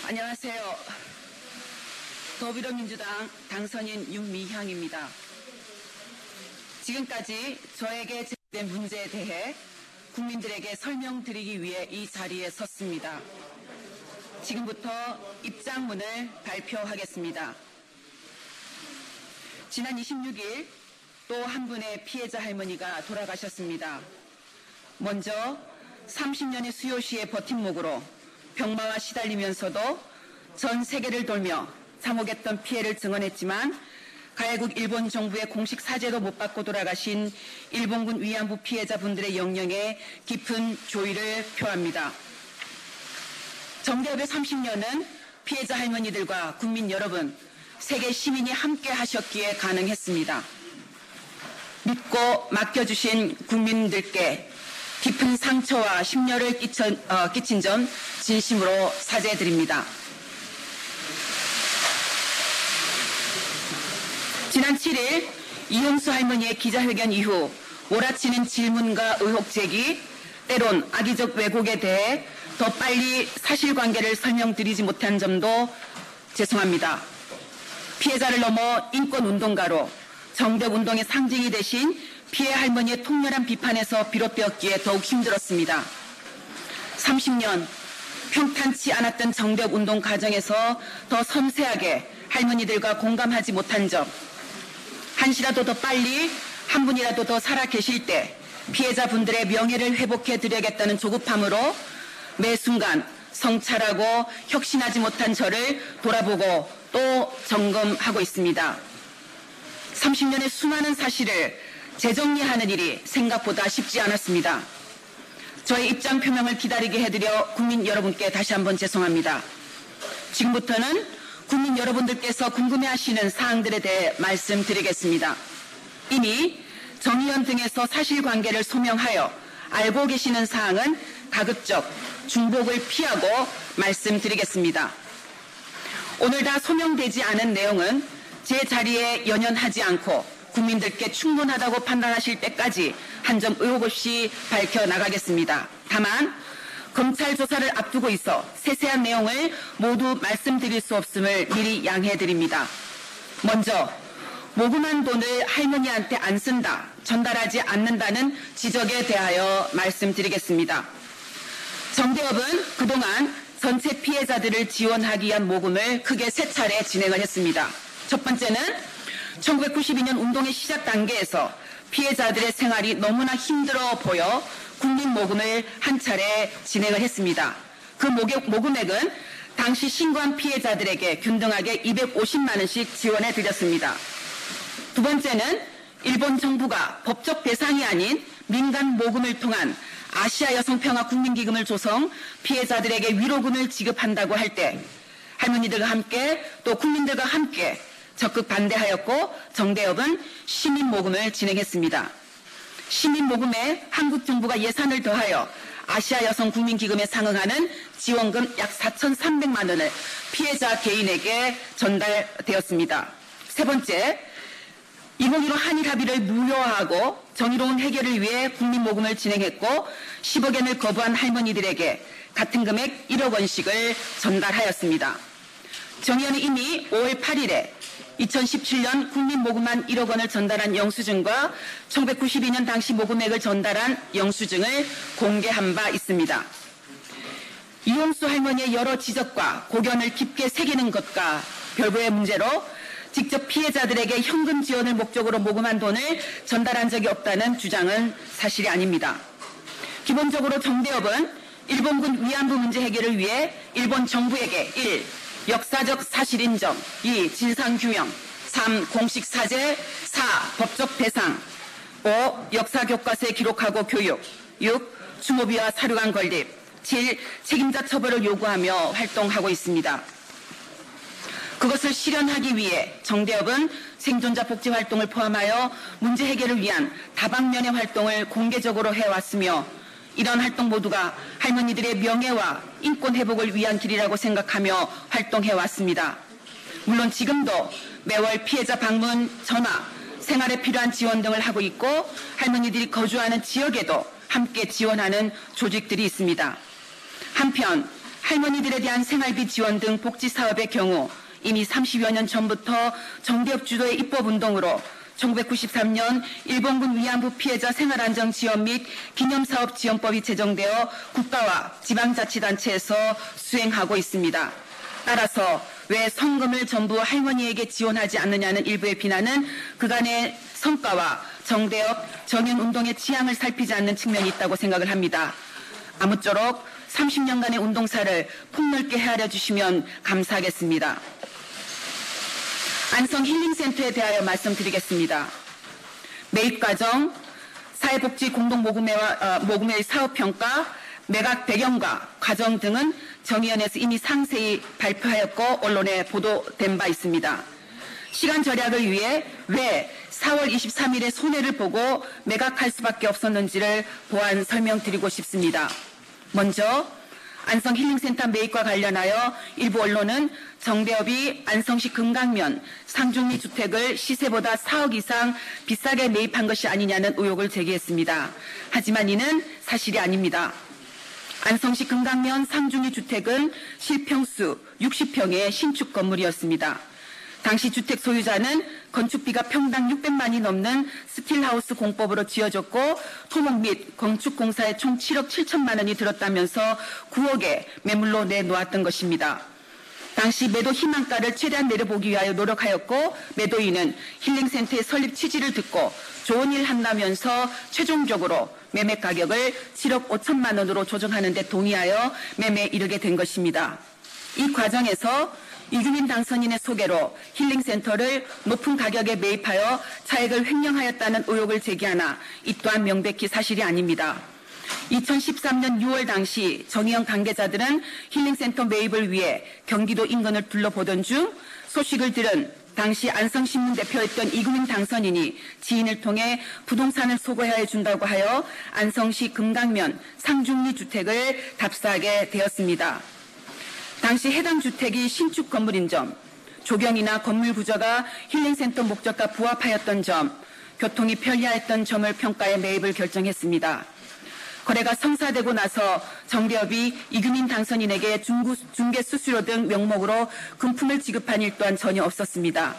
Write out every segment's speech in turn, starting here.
안녕하세요. 더불어민주당 당선인 윤미향입니다. 지금까지 저에게 제기된 문제에 대해 국민들에게 설명드리기 위해 이 자리에 섰습니다. 지금부터 입장문을 발표하겠습니다. 지난 26일 또 한 분의 피해자 할머니가 돌아가셨습니다. 먼저 30년의 수요시의 버팀목으로 병마와 시달리면서도 전 세계를 돌며 참혹했던 피해를 증언했지만 가해국 일본 정부의 공식 사죄도 못 받고 돌아가신 일본군 위안부 피해자분들의 영령에 깊은 조의를 표합니다. 정대협의 30년은 피해자 할머니들과 국민 여러분, 세계 시민이 함께 하셨기에 가능했습니다. 믿고 맡겨주신 국민들께 깊은 상처와 심려를 끼친 점 진심으로 사죄드립니다. 지난 7일 이용수 할머니의 기자회견 이후 몰아치는 질문과 의혹 제기, 때론 악의적 왜곡에 대해 더 빨리 사실관계를 설명드리지 못한 점도 죄송합니다. 피해자를 넘어 인권운동가로 정대운동의 상징이 되신 피해 할머니의 통렬한 비판에서 비롯되었기에 더욱 힘들었습니다. 30년 평탄치 않았던 정대운동 과정에서 더 섬세하게 할머니들과 공감하지 못한 점, 한시라도 더 빨리 한 분이라도 더 살아 계실 때 피해자분들의 명예를 회복해 드려야겠다는 조급함으로 매 순간 성찰하고 혁신하지 못한 저를 돌아보고 또 점검하고 있습니다. 30년의 수많은 사실을 재정리하는 일이 생각보다 쉽지 않았습니다. 저의 입장 표명을 기다리게 해드려 국민 여러분께 다시 한번 죄송합니다. 지금부터는 국민 여러분들께서 궁금해하시는 사항들에 대해 말씀드리겠습니다. 이미 정의연 등에서 사실관계를 소명하여 알고 계시는 사항은 가급적 중복을 피하고 말씀드리겠습니다. 오늘 다 소명되지 않은 내용은 제 자리에 연연하지 않고 국민들께 충분하다고 판단하실 때까지 한 점 의혹 없이 밝혀나가겠습니다. 다만 검찰 조사를 앞두고 있어 세세한 내용을 모두 말씀드릴 수 없음을 미리 양해드립니다. 먼저 모금한 돈을 할머니한테 안 쓴다, 전달하지 않는다는 지적에 대하여 말씀드리겠습니다. 정대협은 그동안 전체 피해자들을 지원하기 위한 모금을 크게 세 차례 진행을 했습니다. 첫 번째는 1992년 운동의 시작 단계에서 피해자들의 생활이 너무나 힘들어 보여 국민 모금을 한 차례 진행을 했습니다. 그 모금액은 당시 신고한 피해자들에게 균등하게 250만 원씩 지원해 드렸습니다. 두 번째는 일본 정부가 법적 대상이 아닌 민간 모금을 통한 아시아 여성평화 국민기금을 조성 피해자들에게 위로금을 지급한다고 할 때 할머니들과 함께 또 국민들과 함께 적극 반대하였고 정대협은 시민모금을 진행했습니다. 시민모금에 한국 정부가 예산을 더하여 아시아 여성 국민기금에 상응하는 지원금 약 4,300만 원을 피해자 개인에게 전달되었습니다. 세 번째, 2015 한일 합의를 무효화하고 정의로운 해결을 위해 국민모금을 진행했고 10억엔을 거부한 할머니들에게 같은 금액 1억 원씩을 전달하였습니다. 정의연은 이미 5월 8일에 2017년 국민모금만 1억 원을 전달한 영수증과 1992년 당시 모금액을 전달한 영수증을 공개한 바 있습니다. 이용수 할머니의 여러 지적과 고견을 깊게 새기는 것과 별도의 문제로 직접 피해자들에게 현금 지원을 목적으로 모금한 돈을 전달한 적이 없다는 주장은 사실이 아닙니다. 기본적으로 정대협은 일본군 위안부 문제 해결을 위해 일본 정부에게 1. 역사적 사실 인정, 2. 진상규명, 3. 공식 사죄, 4. 법적 배상, 5. 역사 교과서에 기록하고 교육, 6. 추모비와 사료관 건립, 7. 책임자 처벌을 요구하며 활동하고 있습니다. 그것을 실현하기 위해 정대협은 생존자 복지 활동을 포함하여 문제 해결을 위한 다방면의 활동을 공개적으로 해왔으며 이런 활동 모두가 할머니들의 명예와 인권 회복을 위한 길이라고 생각하며 활동해왔습니다. 물론 지금도 매월 피해자 방문, 전화, 생활에 필요한 지원 등을 하고 있고 할머니들이 거주하는 지역에도 함께 지원하는 조직들이 있습니다. 한편 할머니들에 대한 생활비 지원 등 복지 사업의 경우 이미 30여 년 전부터 정대협 주도의 입법운동으로 1993년 일본군 위안부 피해자 생활안정지원 및 기념사업지원법이 제정되어 국가와 지방자치단체에서 수행하고 있습니다. 따라서 왜 성금을 전부 할머니에게 지원하지 않느냐는 일부의 비난은 그간의 성과와 정대협 정연운동의 지향을 살피지 않는 측면이 있다고 생각을 합니다. 아무쪼록 30년간의 운동사를 폭넓게 헤아려 주시면 감사하겠습니다. 안성 힐링센터에 대하여 말씀드리겠습니다. 매입과정, 사회복지 공동모금회의 사업평가, 매각 배경과 과정 등은 정의연에서 이미 상세히 발표하였고 언론에 보도된 바 있습니다. 시간 절약을 위해 왜 4월 23일에 손해를 보고 매각할 수밖에 없었는지를 보완 설명드리고 싶습니다. 먼저 안성 힐링센터 매입과 관련하여 일부 언론은 정대협이 안성시 금강면 상중리 주택을 시세보다 4억 이상 비싸게 매입한 것이 아니냐는 의혹을 제기했습니다. 하지만 이는 사실이 아닙니다. 안성시 금강면 상중리 주택은 실평수 60평의 신축 건물이었습니다. 당시 주택 소유자는 건축비가 평당 600만이 넘는 스틸하우스 공법으로 지어졌고 토목 및 건축공사에 총 7억 7천만 원이 들었다면서 9억에 매물로 내놓았던 것입니다. 당시 매도 희망가를 최대한 내려보기 위하여 노력하였고 매도인은 힐링센터의 설립 취지를 듣고 좋은 일 한다면서 최종적으로 매매 가격을 7억 5천만 원으로 조정하는 데 동의하여 매매에 이르게 된 것입니다. 이 과정에서 이규민 당선인의 소개로 힐링센터를 높은 가격에 매입하여 차익을 횡령하였다는 의혹을 제기하나 이 또한 명백히 사실이 아닙니다. 2013년 6월 당시 정의연 관계자들은 힐링센터 매입을 위해 경기도 인근을 둘러보던 중 소식을 들은 당시 안성신문 대표였던 이규민 당선인이 지인을 통해 부동산을 소개해 준다고 하여 안성시 금강면 상중리 주택을 답사하게 되었습니다. 당시 해당 주택이 신축 건물인 점, 조경이나 건물 구조가 힐링센터 목적과 부합하였던 점, 교통이 편리했던 점을 평가해 매입을 결정했습니다. 거래가 성사되고 나서 정대협이 이규민 당선인에게 중개 수수료 등 명목으로 금품을 지급한 일 또한 전혀 없었습니다.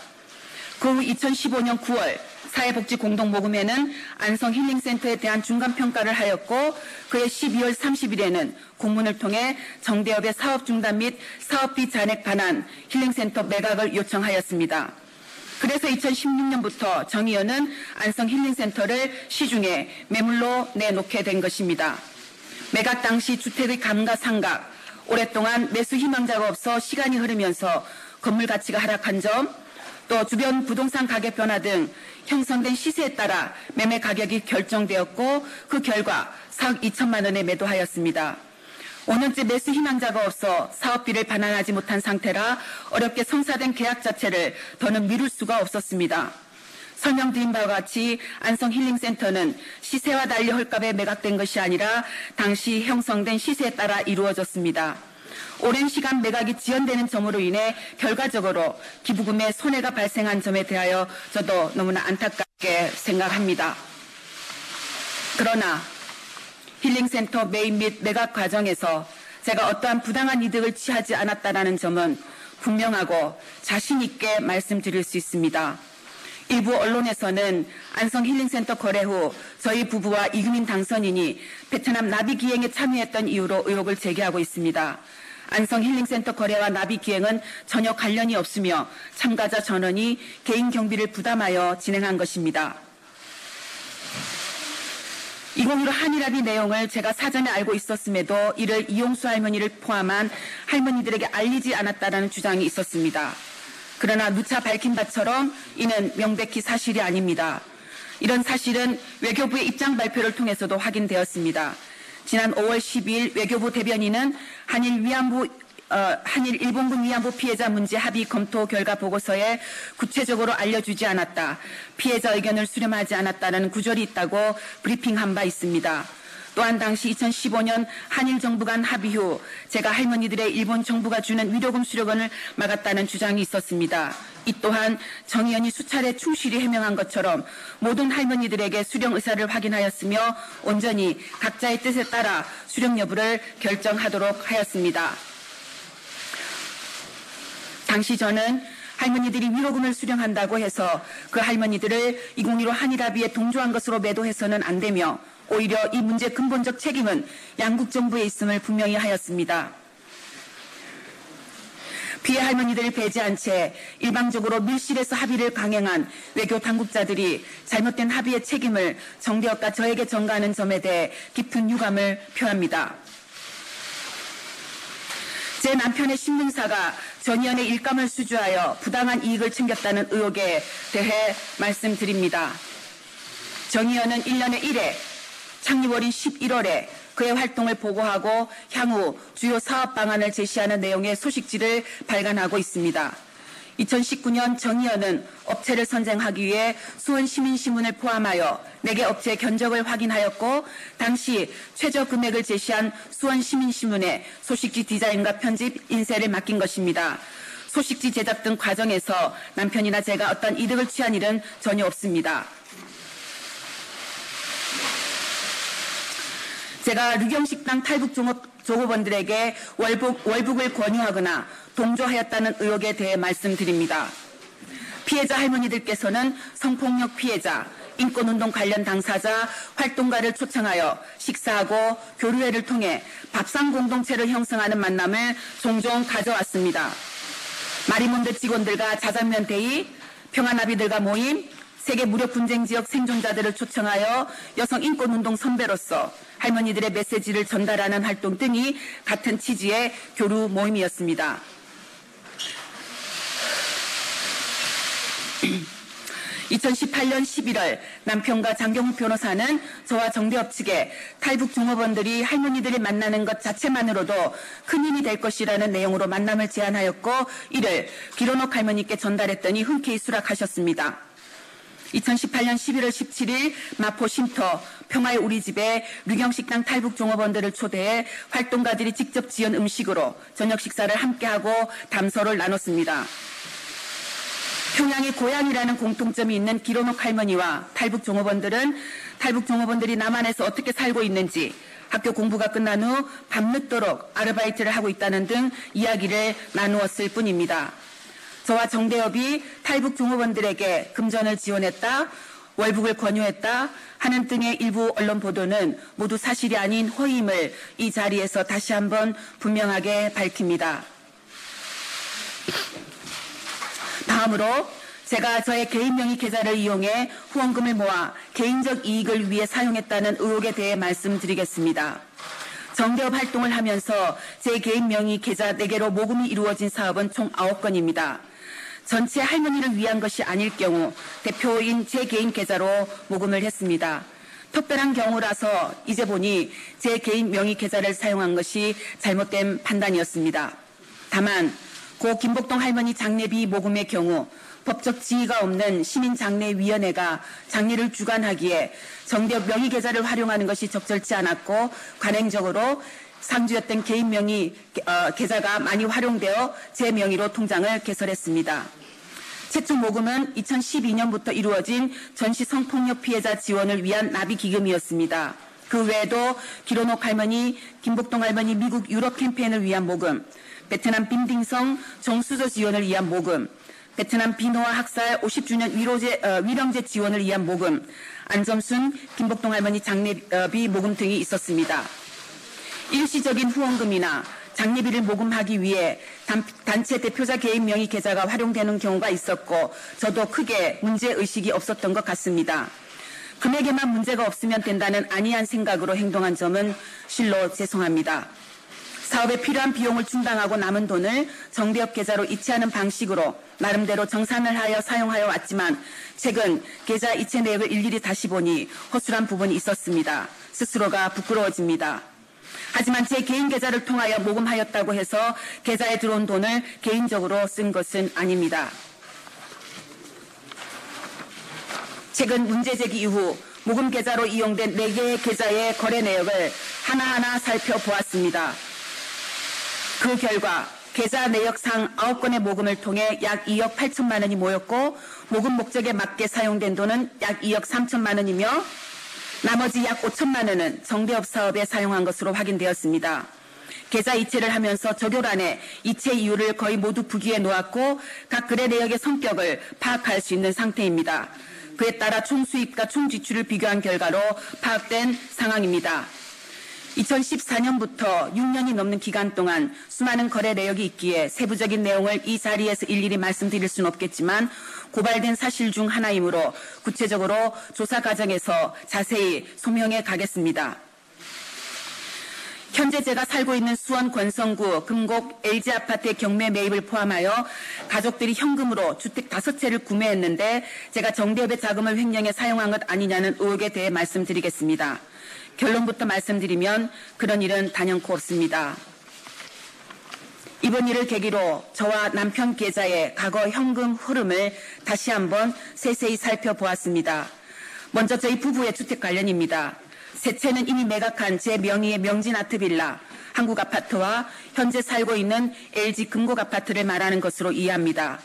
그 후 2015년 9월 사회복지공동모금회는 안성 힐링센터에 대한 중간평가를 하였고 그해 12월 30일에는 공문을 통해 정대협의 사업 중단 및 사업비 잔액 반환 힐링센터 매각을 요청하였습니다. 그래서 2016년부터 정의연은 안성 힐링센터를 시중에 매물로 내놓게 된 것입니다. 매각 당시 주택의 감가상각, 오랫동안 매수 희망자가 없어 시간이 흐르면서 건물 가치가 하락한 점, 또 주변 부동산 가격 변화 등 형성된 시세에 따라 매매 가격이 결정되었고 그 결과 4억 2천만 원에 매도하였습니다. 5년째 매수 희망자가 없어 사업비를 반환하지 못한 상태라 어렵게 성사된 계약 자체를 더는 미룰 수가 없었습니다. 설명드린 바와 같이 안성 힐링센터는 시세와 달리 헐값에 매각된 것이 아니라 당시 형성된 시세에 따라 이루어졌습니다. 오랜 시간 매각이 지연되는 점으로 인해 결과적으로 기부금에 손해가 발생한 점에 대하여 저도 너무나 안타깝게 생각합니다. 그러나 힐링센터 매입 및 매각 과정에서 제가 어떠한 부당한 이득을 취하지 않았다는 점은 분명하고 자신 있게 말씀드릴 수 있습니다. 일부 언론에서는 안성 힐링센터 거래 후 저희 부부와 이규민 당선인이 베트남 나비 기행에 참여했던 이유로 의혹을 제기하고 있습니다. 안성 힐링센터 거래와 나비 기행은 전혀 관련이 없으며 참가자 전원이 개인 경비를 부담하여 진행한 것입니다. 2015 한일합의 내용을 제가 사전에 알고 있었음에도 이를 이용수 할머니를 포함한 할머니들에게 알리지 않았다는 주장이 있었습니다. 그러나 누차 밝힌 바처럼 이는 명백히 사실이 아닙니다. 이런 사실은 외교부의 입장 발표를 통해서도 확인되었습니다. 지난 5월 12일 외교부 대변인은 한일 일본군 위안부 피해자 문제 합의 검토 결과 보고서에 구체적으로 알려주지 않았다. 피해자 의견을 수렴하지 않았다는 구절이 있다고 브리핑한 바 있습니다. 또한 당시 2015년 한일 정부 간 합의 후 제가 할머니들의 일본 정부가 주는 위로금 수령을 막았다는 주장이 있었습니다. 이 또한 정의연이 수차례 충실히 해명한 것처럼 모든 할머니들에게 수령 의사를 확인하였으며 온전히 각자의 뜻에 따라 수령 여부를 결정하도록 하였습니다. 당시 저는 할머니들이 위로금을 수령한다고 해서 그 할머니들을 2015 한일합의에 동조한 것으로 매도해서는 안 되며 오히려 이 문제의 근본적 책임은 양국 정부에 있음을 분명히 하였습니다. 피해 할머니들을 배제한 채 일방적으로 밀실에서 합의를 강행한 외교 당국자들이 잘못된 합의의 책임을 정대협과 저에게 전가하는 점에 대해 깊은 유감을 표합니다. 제 남편의 신문사가 전 의원의 일감을 수주하여 부당한 이익을 챙겼다는 의혹에 대해 말씀드립니다. 전 의원은 1년에 1회 창립월인 11월에 그의 활동을 보고하고 향후 주요 사업 방안을 제시하는 내용의 소식지를 발간하고 있습니다. 2019년 전 의원은 업체를 선정하기 위해 수원시민신문을 포함하여 4개 업체의 견적을 확인하였고 당시 최저 금액을 제시한 수원시민신문에 소식지 디자인과 편집, 인쇄를 맡긴 것입니다. 소식지 제작 등 과정에서 남편이나 제가 어떤 이득을 취한 일은 전혀 없습니다. 제가 류경식당 탈북 종업원들에게 월북을 권유하거나 동조하였다는 의혹에 대해 말씀드립니다. 피해자 할머니들께서는 성폭력 피해자, 인권운동 관련 당사자, 활동가를 초청하여 식사하고 교류회를 통해 밥상 공동체를 형성하는 만남을 종종 가져왔습니다. 마리몬드 직원들과 자장면 대의, 평화나비들과 모임, 세계 무력 분쟁 지역 생존자들을 초청하여 여성 인권운동 선배로서 할머니들의 메시지를 전달하는 활동 등이 같은 취지의 교류 모임이었습니다. 2018년 11월 남편과 장경욱 변호사는 저와 정대협 측에 탈북 종업원들이 할머니들을 만나는 것 자체만으로도 큰 힘이 될 것이라는 내용으로 만남을 제안하였고 이를 기론옥 할머니께 전달했더니 흔쾌히 수락하셨습니다. 2018년 11월 17일 마포 쉼터 평화의 우리집에 류경식당 탈북 종업원들을 초대해 활동가들이 직접 지은 음식으로 저녁 식사를 함께하고 담소를 나눴습니다. 평양이 고향이라는 공통점이 있는 기론옥 할머니와 탈북 종업원들은 탈북 종업원들이 남한에서 어떻게 살고 있는지 학교 공부가 끝난 후 밤늦도록 아르바이트를 하고 있다는 등 이야기를 나누었을 뿐입니다. 저와 정대협이 탈북 종업원들에게 금전을 지원했다, 월북을 권유했다 하는 등의 일부 언론 보도는 모두 사실이 아닌 허위임을 이 자리에서 다시 한번 분명하게 밝힙니다. 다음으로 제가 저의 개인 명의 계좌를 이용해 후원금을 모아 개인적 이익을 위해 사용했다는 의혹에 대해 말씀드리겠습니다. 정대협 활동을 하면서 제 개인 명의 계좌 4개로 모금이 이루어진 사업은 총 9건입니다. 전체 할머니를 위한 것이 아닐 경우 대표인 제 개인 계좌로 모금을 했습니다. 특별한 경우라서 이제 보니 제 개인 명의 계좌를 사용한 것이 잘못된 판단이었습니다. 다만 고 김복동 할머니 장례비 모금의 경우 법적 지위가 없는 시민장례위원회가 장례를 주관하기에 정대협 명의 계좌를 활용하는 것이 적절치 않았고 관행적으로 상주였던 개인 명의 계좌가 많이 활용되어 제 명의로 통장을 개설했습니다. 최초 모금은 2012년부터 이루어진 전시 성폭력 피해자 지원을 위한 나비기금이었습니다. 그 외에도 기론옥 할머니, 김복동 할머니 미국 유럽 캠페인을 위한 모금, 베트남 빈딩성 정수조 지원을 위한 모금, 베트남 비노아 학살 50주년 위령제 지원을 위한 모금, 안점순, 김복동 할머니 장례비 모금 등이 있었습니다. 일시적인 후원금이나 장례비를 모금하기 위해 단체 대표자 개인 명의 계좌가 활용되는 경우가 있었고 저도 크게 문제의식이 없었던 것 같습니다. 금액에만 문제가 없으면 된다는 안이한 생각으로 행동한 점은 실로 죄송합니다. 사업에 필요한 비용을 충당하고 남은 돈을 정대협 계좌로 이체하는 방식으로 나름대로 정산을 하여 사용하여 왔지만 최근 계좌 이체 내역을 일일이 다시 보니 허술한 부분이 있었습니다. 스스로가 부끄러워집니다. 하지만 제 개인 계좌를 통하여 모금하였다고 해서 계좌에 들어온 돈을 개인적으로 쓴 것은 아닙니다. 최근 문제 제기 이후 모금 계좌로 이용된 4개의 계좌의 거래 내역을 하나하나 살펴보았습니다. 그 결과 계좌 내역상 9건의 모금을 통해 약 2억 8천만 원이 모였고 모금 목적에 맞게 사용된 돈은 약 2억 3천만 원이며 나머지 약 5천만 원은 정대협 사업에 사용한 것으로 확인되었습니다. 계좌 이체를 하면서 적요란에 이체 이유를 거의 모두 부기에 놓았고 각 거래 내역의 성격을 파악할 수 있는 상태입니다. 그에 따라 총 수입과 총 지출을 비교한 결과로 파악된 상황입니다. 2014년부터 6년이 넘는 기간 동안 수많은 거래 내역이 있기에 세부적인 내용을 이 자리에서 일일이 말씀드릴 수는 없겠지만 고발된 사실 중 하나이므로 구체적으로 조사 과정에서 자세히 소명해 가겠습니다. 현재 제가 살고 있는 수원 권성구 금곡 LG아파트의 경매 매입을 포함하여 가족들이 현금으로 주택 5채를 구매했는데 제가 정대협의 자금을 횡령해 사용한 것 아니냐는 의혹에 대해 말씀드리겠습니다. 결론부터 말씀드리면 그런 일은 단연코 없습니다. 이번 일을 계기로 저와 남편 계좌의 과거 현금 흐름을 다시 한번 세세히 살펴보았습니다. 먼저 저희 부부의 주택 관련입니다. 세 채는 이미 매각한 제 명의의 명진아트빌라, 한국아파트와 현재 살고 있는 LG 금곡아파트를 말하는 것으로 이해합니다.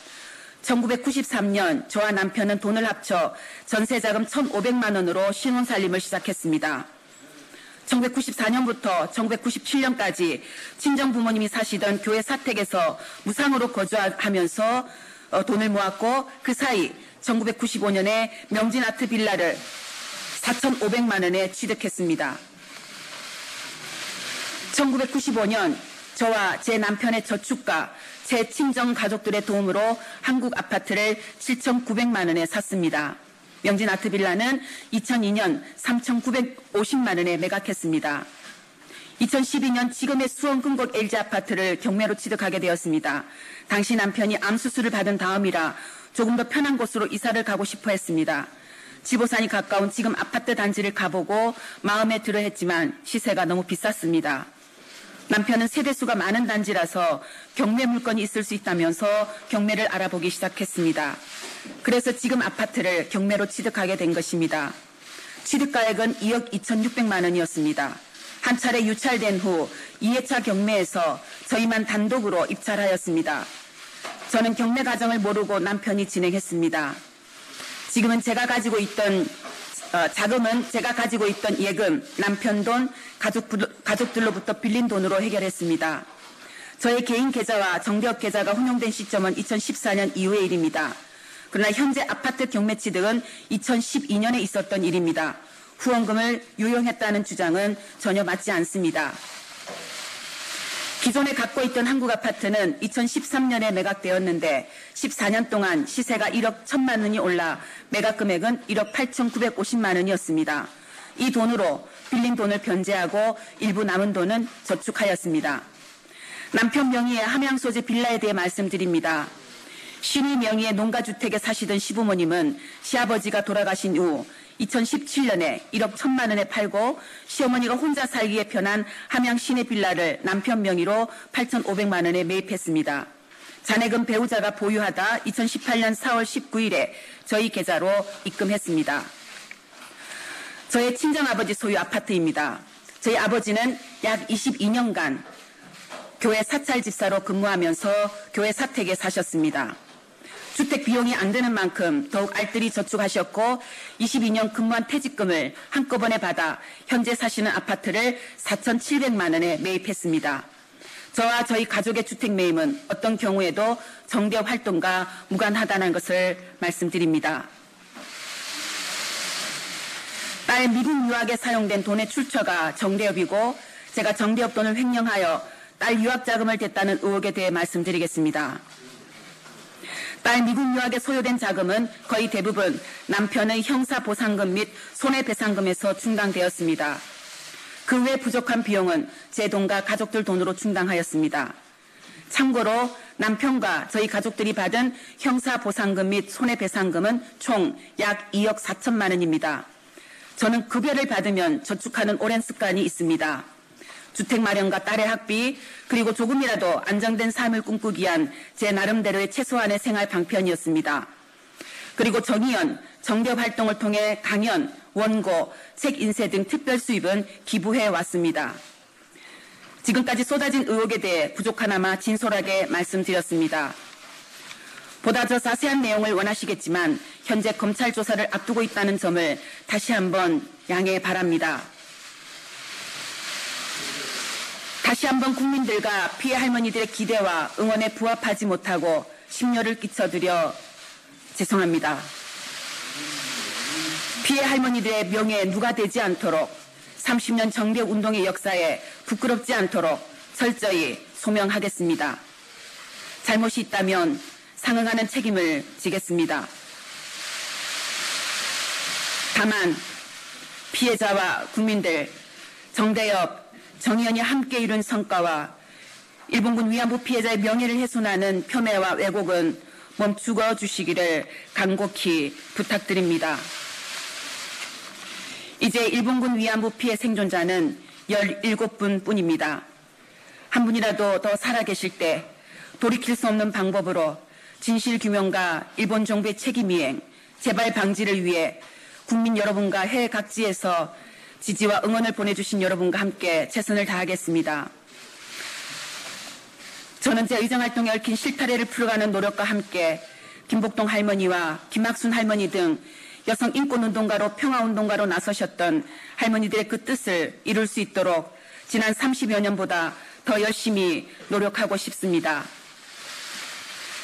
1993년 저와 남편은 돈을 합쳐 전세자금 1,500만 원으로 신혼살림을 시작했습니다. 1994년부터 1997년까지 친정부모님이 사시던 교회 사택에서 무상으로 거주하면서 돈을 모았고 그 사이 1995년에 명진아트빌라를 4,500만 원에 취득했습니다. 1995년 저와 제 남편의 저축과 제 친정 가족들의 도움으로 한국 아파트를 7,900만 원에 샀습니다. 명진아트빌라는 2002년 3,950만 원에 매각했습니다. 2012년 지금의 수원 금곡 LG아파트를 경매로 취득하게 되었습니다. 당시 남편이 암 수술을 받은 다음이라 조금 더 편한 곳으로 이사를 가고 싶어 했습니다. 지보산이 가까운 지금 아파트 단지를 가보고 마음에 들어 했지만 시세가 너무 비쌌습니다. 남편은 세대수가 많은 단지라서 경매 물건이 있을 수 있다면서 경매를 알아보기 시작했습니다. 그래서 지금 아파트를 경매로 취득하게 된 것입니다. 취득가액은 2억 2,600만 원이었습니다. 한 차례 유찰된 후 2회차 경매에서 저희만 단독으로 입찰하였습니다. 저는 경매 과정을 모르고 남편이 진행했습니다. 지금은 제가 가지고 있던 자금은 제가 가지고 있던 예금, 남편 돈, 가족들로부터 빌린 돈으로 해결했습니다. 저의 개인 계좌와 정대협 계좌가 혼용된 시점은 2014년 이후의 일입니다. 그러나 현재 아파트 경매 취득은 2012년에 있었던 일입니다. 후원금을 유용했다는 주장은 전혀 맞지 않습니다. 기존에 갖고 있던 한국아파트는 2013년에 매각되었는데 14년 동안 시세가 1억 1천만 원이 올라 매각 금액은 1억 8,950만 원이었습니다. 이 돈으로 빌린 돈을 변제하고 일부 남은 돈은 저축하였습니다. 남편 명의의 함양 소재 빌라에 대해 말씀드립니다. 신의 명의의 농가주택에 사시던 시부모님은 시아버지가 돌아가신 후 2017년에 1억 1천만 원에 팔고 시어머니가 혼자 살기에 편한 함양 시내 빌라를 남편 명의로 8,500만 원에 매입했습니다. 잔액은 배우자가 보유하다 2018년 4월 19일에 저희 계좌로 입금했습니다. 저의 친정아버지 소유 아파트입니다. 저희 아버지는 약 22년간 교회 사찰 집사로 근무하면서 교회 사택에 사셨습니다. 주택 비용이 안 드는 만큼 더욱 알뜰히 저축하셨고 22년 근무한 퇴직금을 한꺼번에 받아 현재 사시는 아파트를 4,700만 원에 매입했습니다. 저와 저희 가족의 주택 매입은 어떤 경우에도 정대협 활동과 무관하다는 것을 말씀드립니다. 딸 미국 유학에 사용된 돈의 출처가 정대협이고 제가 정대협 돈을 횡령하여 딸 유학 자금을 댔다는 의혹에 대해 말씀드리겠습니다. 딸 미국 유학에 소요된 자금은 거의 대부분 남편의 형사보상금 및 손해배상금에서 충당되었습니다. 그 외 부족한 비용은 제 돈과 가족들 돈으로 충당하였습니다. 참고로 남편과 저희 가족들이 받은 형사보상금 및 손해배상금은 총 약 2억 4천만 원입니다. 저는 급여를 받으면 저축하는 오랜 습관이 있습니다. 주택 마련과 딸의 학비, 그리고 조금이라도 안정된 삶을 꿈꾸기 위한 제 나름대로의 최소한의 생활 방편이었습니다. 그리고 정의연, 정대협 활동을 통해 강연, 원고, 책 인쇄 등 특별 수입은 기부해 왔습니다. 지금까지 쏟아진 의혹에 대해 부족하나마 진솔하게 말씀드렸습니다. 보다 더 자세한 내용을 원하시겠지만 현재 검찰 조사를 앞두고 있다는 점을 다시 한번 양해 바랍니다. 다시 한번 국민들과 피해 할머니들의 기대와 응원에 부합하지 못하고 심려를 끼쳐드려 죄송합니다. 피해 할머니들의 명예에 누가 되지 않도록 30년 정대운동의 역사에 부끄럽지 않도록 철저히 소명하겠습니다. 잘못이 있다면 상응하는 책임을 지겠습니다. 다만 피해자와 국민들, 정대협, 정의연이 함께 이룬 성과와 일본군 위안부 피해자의 명예를 훼손하는 폄훼와 왜곡은 멈추어 주시기를 간곡히 부탁드립니다. 이제 일본군 위안부 피해 생존자는 17분 뿐입니다. 한 분이라도 더 살아계실 때 돌이킬 수 없는 방법으로 진실규명과 일본 정부의 책임이행, 재발 방지를 위해 국민 여러분과 해외 각지에서 지지와 응원을 보내주신 여러분과 함께 최선을 다하겠습니다. 저는 제 의정활동에 얽힌 실타래를 풀어가는 노력과 함께 김복동 할머니와 김학순 할머니 등 여성 인권운동가로 평화운동가로 나서셨던 할머니들의 그 뜻을 이룰 수 있도록 지난 30여 년보다 더 열심히 노력하고 싶습니다.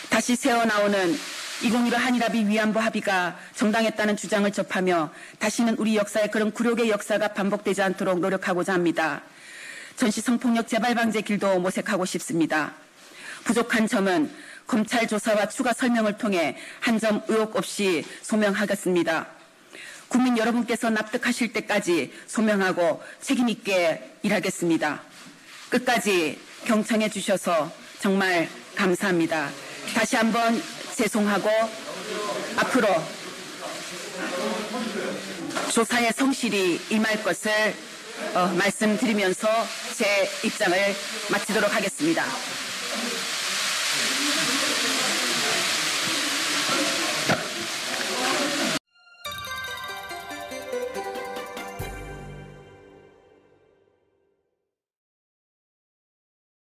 다시 새어나오는 2015 한일합의 위안부 합의가 정당했다는 주장을 접하며 다시는 우리 역사에 그런 굴욕의 역사가 반복되지 않도록 노력하고자 합니다. 전시 성폭력 재발 방지의 길도 모색하고 싶습니다. 부족한 점은 검찰 조사와 추가 설명을 통해 한 점 의혹 없이 소명하겠습니다. 국민 여러분께서 납득하실 때까지 소명하고 책임 있게 일하겠습니다. 끝까지 경청해 주셔서 정말 감사합니다. 다시 한번 죄송하고 앞으로 조사에 성실히 임할 것을 말씀드리면서 제 입장을 마치도록 하겠습니다.